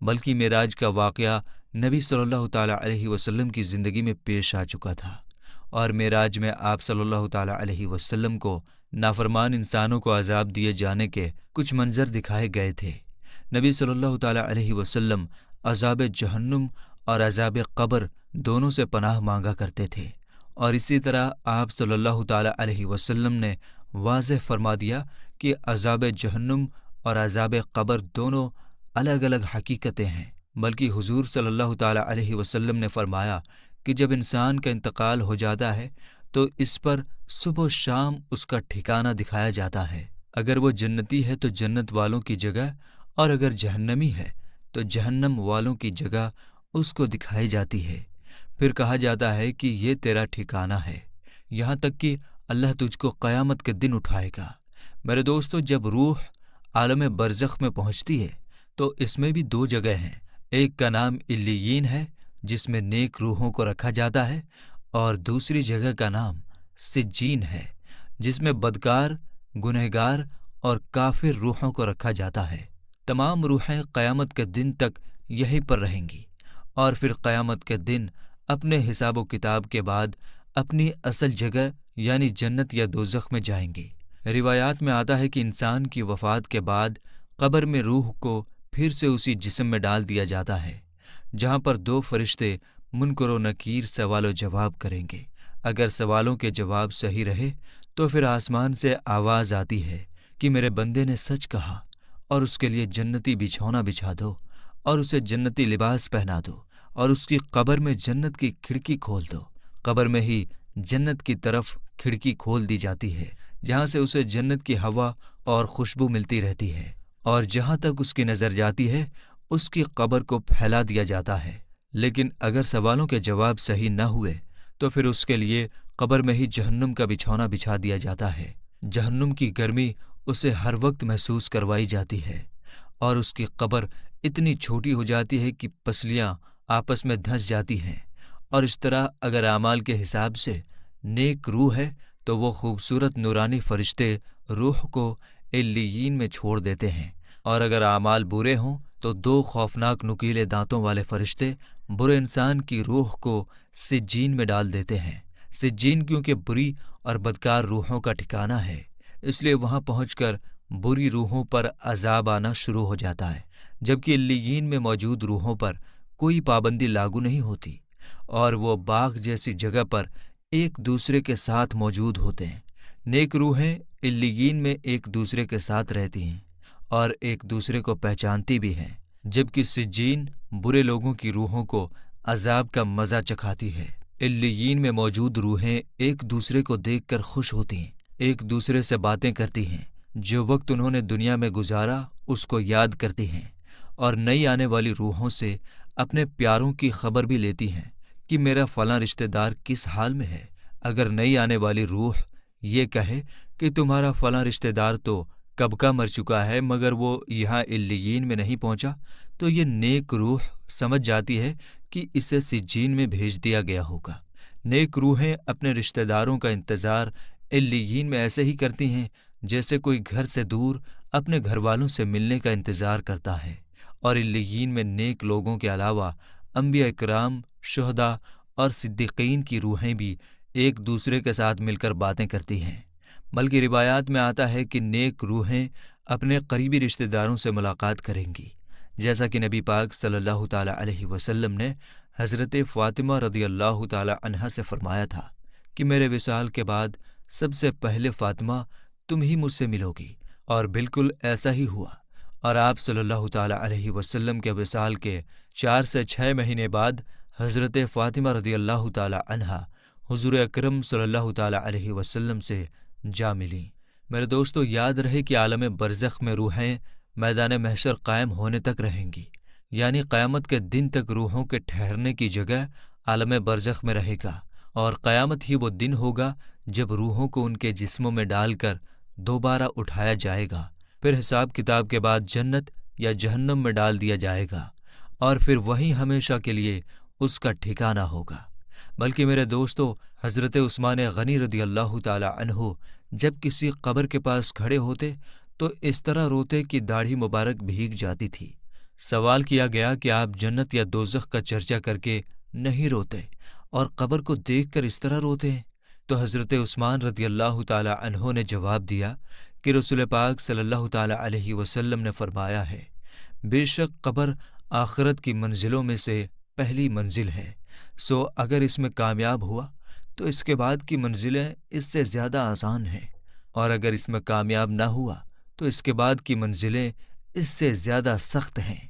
بلکہ معراج کا واقعہ نبی صلی اللہ تعالیٰ علیہ وسلم کی زندگی میں پیش آ چکا تھا، اور معراج میں آپ صلی اللہ تعالیٰ علیہ وسلم کو نافرمان انسانوں کو عذاب دیے جانے کے کچھ منظر دکھائے گئے تھے۔ نبی صلی اللہ تعالیٰ علیہ وسلم عذاب جہنم اور عذاب قبر دونوں سے پناہ مانگا کرتے تھے، اور اسی طرح آپ صلی اللہ تعالیٰ علیہ وسلم نے واضح فرما دیا کہ عذاب جہنم اور عذاب قبر دونوں الگ الگ حقیقتیں ہیں۔ بلکہ حضور صلی اللہ تعالیٰ علیہ وسلم نے فرمایا کہ جب انسان کا انتقال ہو جاتا ہے تو اس پر صبح و شام اس کا ٹھکانہ دکھایا جاتا ہے۔ اگر وہ جنتی ہے تو جنت والوں کی جگہ، اور اگر جہنمی ہے تو جہنم والوں کی جگہ اس کو دکھائی جاتی ہے۔ پھر کہا جاتا ہے کہ یہ تیرا ٹھکانہ ہے، یہاں تک کہ اللہ تجھ کو قیامت کے دن اٹھائے گا۔ میرے دوستو، جب روح عالم برزخ میں پہنچتی ہے تو اس میں بھی دو جگہ ہیں۔ ایک کا نام علیین ہے جس میں نیک روحوں کو رکھا جاتا ہے، اور دوسری جگہ کا نام سجین ہے جس میں بدکار، گنہگار اور کافر روحوں کو رکھا جاتا ہے۔ تمام روحیں قیامت کے دن تک یہیں پر رہیں گی، اور پھر قیامت کے دن اپنے حساب و کتاب کے بعد اپنی اصل جگہ یعنی جنت یا دوزخ میں جائیں گی۔ روایات میں آتا ہے کہ انسان کی وفات کے بعد قبر میں روح کو پھر سے اسی جسم میں ڈال دیا جاتا ہے، جہاں پر دو فرشتے منکر و نکیر سوال و جواب کریں گے۔ اگر سوالوں کے جواب صحیح رہے تو پھر آسمان سے آواز آتی ہے کہ میرے بندے نے سچ کہا، اور اس کے لیے جنتی بچھونا بچھا دو، اور اسے جنتی لباس پہنا دو، اور اس کی قبر میں جنت کی کھڑکی کھول دو۔ قبر میں ہی جنت کی طرف کھڑکی کھول دی جاتی ہے، جہاں سے اسے جنت کی ہوا اور خوشبو ملتی رہتی ہے، اور جہاں تک اس کی نظر جاتی ہے اس کی قبر کو پھیلا دیا جاتا ہے۔ لیکن اگر سوالوں کے جواب صحیح نہ ہوئے تو پھر اس کے لیے قبر میں ہی جہنم کا بچھونا بچھا دیا جاتا ہے۔ جہنم کی گرمی اسے ہر وقت محسوس کروائی جاتی ہے، اور اس کی قبر اتنی چھوٹی ہو جاتی ہے کہ پسلیاں آپس میں دھنس جاتی ہیں۔ اور اس طرح اگر اعمال کے حساب سے نیک روح ہے تو وہ خوبصورت نورانی فرشتے روح کو علیین میں چھوڑ دیتے ہیں، اور اگر اعمال برے ہوں تو دو خوفناک نکیلے دانتوں والے فرشتے برے انسان کی روح کو سجین میں ڈال دیتے ہیں۔ سجین کیونکہ بری اور بدکار روحوں کا ٹھکانہ ہے، اس لیے وہاں پہنچ کر بری روحوں پر عذاب آنا شروع ہو جاتا ہے، جبکہ علیین میں موجود روحوں پر کوئی پابندی لاگو نہیں ہوتی، اور وہ باغ جیسی جگہ پر ایک دوسرے کے ساتھ موجود ہوتے ہیں۔ نیک روحیں علیین میں ایک دوسرے کے ساتھ رہتی ہیں اور ایک دوسرے کو پہچانتی بھی ہیں، جبکہ سجین برے لوگوں کی روحوں کو عذاب کا مزہ چکھاتی ہے۔ علیین میں موجود روحیں ایک دوسرے کو دیکھ کر خوش ہوتی ہیں، ایک دوسرے سے باتیں کرتی ہیں، جو وقت انہوں نے دنیا میں گزارا اس کو یاد کرتی ہیں، اور نئی آنے والی روحوں سے اپنے پیاروں کی خبر بھی لیتی ہیں کہ میرا فلاں رشتہ دار کس حال میں ہے۔ اگر نئی آنے والی روح یہ کہے کہ تمہارا فلاں رشتہ دار تو کب کا مر چکا ہے مگر وہ یہاں علیین میں نہیں پہنچا، تو یہ نیک روح سمجھ جاتی ہے کہ اسے سجین میں بھیج دیا گیا ہوگا۔ نیک روحیں اپنے رشتہ داروں کا انتظار علیین میں ایسے ہی کرتی ہیں جیسے کوئی گھر سے دور اپنے گھر والوں سے ملنے کا انتظار کرتا ہے، اور علیین میں نیک لوگوں کے علاوہ انبیاء اکرام، شہداء اور صدیقین کی روحیں بھی ایک دوسرے کے ساتھ مل کر باتیں کرتی ہیں۔ بلکہ روایات میں آتا ہے کہ نیک روحیں اپنے قریبی رشتہ داروں سے ملاقات کریں گی، جیسا کہ نبی پاک صلی اللہ تعالیٰ علیہ وسلم نے حضرت فاطمہ رضی اللہ تعالیٰ عنہا سے فرمایا تھا کہ میرے وصال کے بعد سب سے پہلے فاطمہ تم ہی مجھ سے ملو گی، اور بالکل ایسا ہی ہوا۔ اور آپ صلی اللہ تعالیٰ علیہ وسلم کے وصال کے 4 سے 6 مہینے بعد حضرت فاطمہ رضی اللہ تعالیٰ عنہا حضور اکرم صلی اللہ تعالیٰ علیہ وسلم سے جا ملیں۔ میرے دوستو، یاد رہے کہ عالم برزخ میں روحیں میدان محشر قائم ہونے تک رہیں گی، یعنی قیامت کے دن تک روحوں کے ٹھہرنے کی جگہ عالم برزخ میں رہے گا، اور قیامت ہی وہ دن ہوگا جب روحوں کو ان کے جسموں میں ڈال کر دوبارہ اٹھایا جائے گا، پھر حساب کتاب کے بعد جنت یا جہنم میں ڈال دیا جائے گا، اور پھر وہیں ہمیشہ کے لیے اس کا ٹھکانہ ہوگا۔ بلکہ میرے دوستو، حضرت عثمان غنی رضی اللہ تعالیٰ عنہ جب کسی قبر کے پاس کھڑے ہوتے تو اس طرح روتے کہ داڑھی مبارک بھیگ جاتی تھی۔ سوال کیا گیا کہ آپ جنت یا دوزخ کا چرچا کر کے نہیں روتے اور قبر کو دیکھ کر اس طرح روتے ہیں؟ تو حضرت عثمان رضی اللہ تعالی عنہ نے جواب دیا کہ رسول پاک صلی اللہ تعالی علیہ وسلم نے فرمایا ہے، بے شک قبر آخرت کی منزلوں میں سے پہلی منزل ہے، سو اگر اس میں کامیاب ہوا تو اس کے بعد کی منزلیں اس سے زیادہ آسان ہیں، اور اگر اس میں کامیاب نہ ہوا تو اس کے بعد کی منزلیں اس سے زیادہ سخت ہیں۔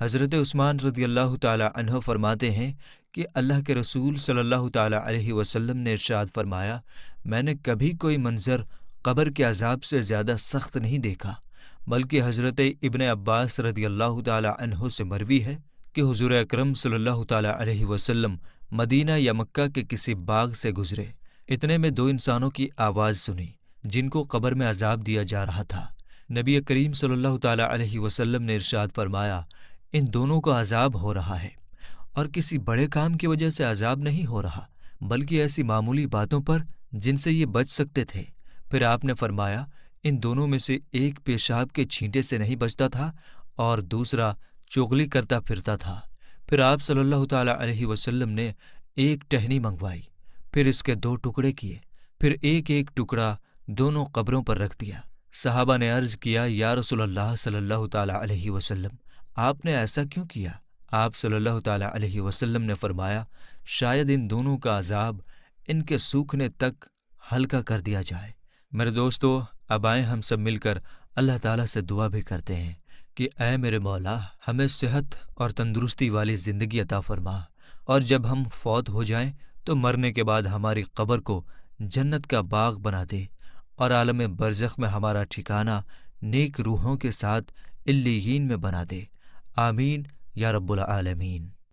حضرت عثمان رضی اللہ تعالی عنہ فرماتے ہیں کہ اللہ کے رسول صلی اللہ تعالی علیہ وسلم نے ارشاد فرمایا، میں نے کبھی کوئی منظر قبر کے عذاب سے زیادہ سخت نہیں دیکھا، بلکہ حضرت ابن عباس رضی اللہ تعالی عنہ سے مروی ہے کہ حضور اکرم صلی اللہ تعالی علیہ وسلم مدینہ یا مکہ کے کسی باغ سے گزرے، اتنے میں دو انسانوں کی آواز سنی جن کو قبر میں عذاب دیا جا رہا تھا۔ نبی کریم صلی اللہ تعالی علیہ وسلم نے ارشاد فرمایا، ان دونوں کو عذاب ہو رہا ہے، اور کسی بڑے کام کی وجہ سے عذاب نہیں ہو رہا، بلکہ ایسی معمولی باتوں پر جن سے یہ بچ سکتے تھے۔ پھر آپ نے فرمایا، ان دونوں میں سے ایک پیشاب کے چھینٹے سے نہیں بچتا تھا اور دوسرا چغلی کرتا پھرتا تھا۔ پھر آپ صلی اللہ تعالی علیہ وسلم نے ایک ٹہنی منگوائی، پھر اس کے دو ٹکڑے کیے، پھر ایک ایک ٹکڑا دونوں قبروں پر رکھ دیا۔ صحابہ نے عرض کیا، یا رسول اللہ صلی اللہ تعالی علیہ وسلم، آپ نے ایسا کیوں کیا؟ آپ صلی اللہ تعالی علیہ وسلم نے فرمایا، شاید ان دونوں کا عذاب ان کے سوکھنے تک ہلکا کر دیا جائے۔ میرے دوستو، اب آئیں ہم سب مل کر اللہ تعالیٰ سے دعا بھی کرتے ہیں کہ اے میرے مولا، ہمیں صحت اور تندرستی والی زندگی عطا فرما، اور جب ہم فوت ہو جائیں تو مرنے کے بعد ہماری قبر کو جنت کا باغ بنا دے، اور عالم برزخ میں ہمارا ٹھکانہ نیک روحوں کے ساتھ علیین میں بنا دے۔ آمین یا رب العالمین۔